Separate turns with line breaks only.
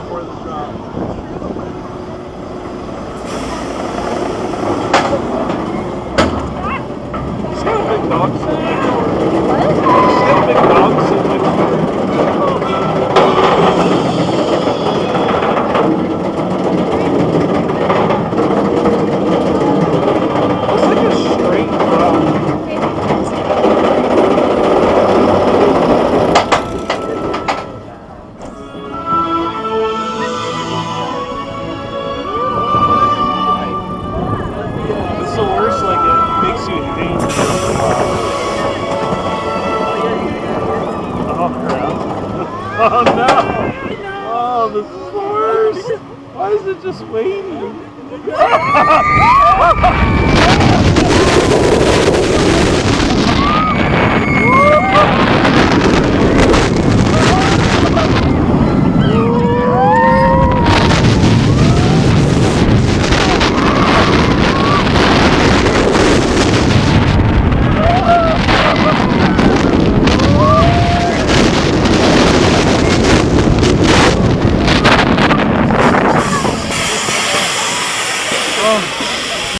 before the drop. See how big dogs sit?
What?
See how big dogs sit? Looks like a straight drop. It's the worst, like it makes you hate. Oh crap. Oh no! Oh, this is the worst! Why is it just waiting?